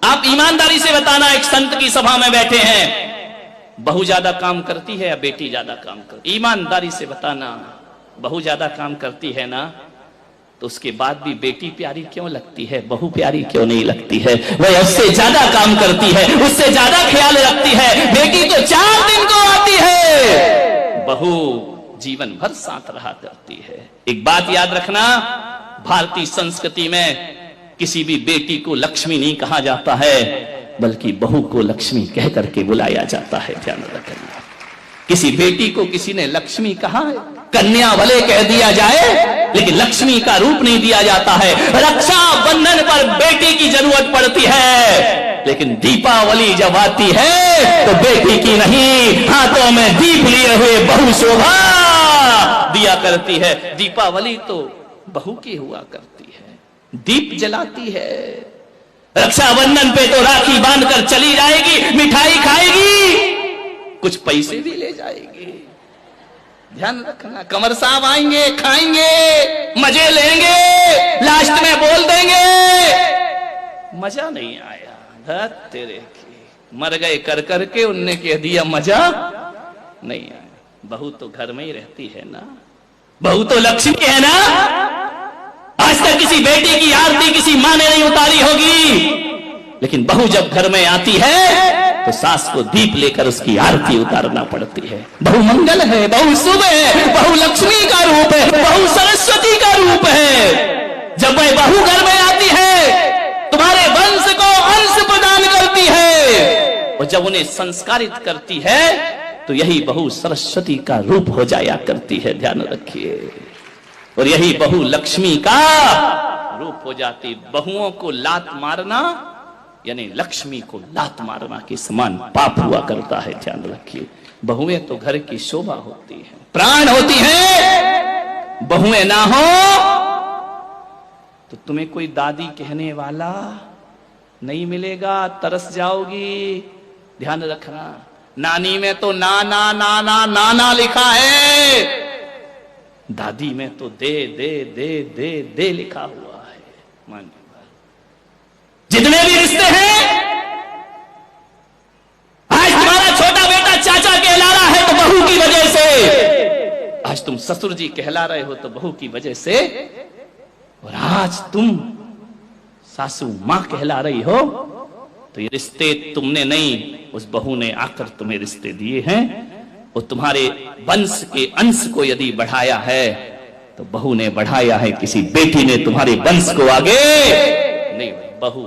आप ईमानदारी से बताना, एक संत की सभा में बैठे हैं, बहू ज्यादा काम करती है या बेटी ज्यादा काम करती है? ईमानदारी से बताना, बहू ज्यादा काम करती है ना, तो उसके बाद भी बेटी प्यारी क्यों लगती है, बहू प्यारी क्यों नहीं लगती है? वह उससे ज्यादा काम करती है, उससे ज्यादा ख्याल रखती है। बेटी तो 4 दिन को आती है, बहू जीवन भर साथ रहा करती है। एक बात याद रखना, भारतीय संस्कृति में किसी भी बेटी को लक्ष्मी नहीं कहा जाता है, बल्कि बहू को लक्ष्मी कह करके बुलाया जाता है। ध्यान रखना, किसी बेटी को किसी ने लक्ष्मी कहा है, कन्या भले कह दिया जाए, लेकिन लक्ष्मी का रूप नहीं दिया जाता है। रक्षा बंधन पर बेटी की जरूरत पड़ती है, लेकिन दीपावली जब आती है तो बेटी की नहीं, हाथों में दीप लिए हुए बहू शोभा दिया करती है। दीपावली तो बहू की हुआ करती है, दीप जलाती है। रक्षाबंधन पे तो राखी बांधकर चली जाएगी, मिठाई खाएगी, कुछ पैसे भी ले जाएगी। ध्यान रखना, कंवर साहब आएंगे, खाएंगे, मजे लेंगे, लास्ट में बोल देंगे मजा नहीं आया, धत तेरे की, मर गए कर करके, उनने कह दिया मजा नहीं आया। बहू तो घर में ही रहती है ना, बहू तो लक्ष्मी है ना। आज तक किसी बेटी की आरती किसी मां ने नहीं उतारी होगी, लेकिन बहू जब घर में आती है तो सास को दीप लेकर उसकी आरती उतारना पड़ती है। बहू मंगल है, बहू शुभ है, बहू लक्ष्मी का रूप है, बहू सरस्वती का रूप है। जब वह बहू घर में आती है, तुम्हारे वंश को अंश प्रदान करती है, और जब उन्हें संस्कारित करती है तो यही बहू सरस्वती का रूप हो जाया करती है। ध्यान रखिए, और यही बहू लक्ष्मी का रूप हो जाती। बहुओं को लात मारना यानी लक्ष्मी को लात मारना के समान पाप हुआ करता है। ध्यान रखिए, बहुएं तो घर की शोभा होती है, प्राण होती हैं। बहुएं ना हो तो तुम्हें कोई दादी कहने वाला नहीं मिलेगा, तरस जाओगी। ध्यान रखना, नानी में तो ना ना ना ना ना ना लिखा है, दादी में तो दे दे दे दे दे लिखा हुआ है। मान जितने भी रिश्ते हैं, आज तुम्हारा छोटा बेटा चाचा कहला रहा है तो बहू की वजह से, आज तुम ससुर जी कहला रहे हो तो बहू की वजह से, और आज तुम सासू मां कहला रही हो तो ये रिश्ते तुमने नहीं, उस बहू ने आकर तुम्हें रिश्ते दिए हैं। और तुम्हारे वंश के अंश को यदि बढ़ाया है तो बहू ने बढ़ाया है, किसी बेटी ने तुम्हारे वंश को आगे नहीं। बहू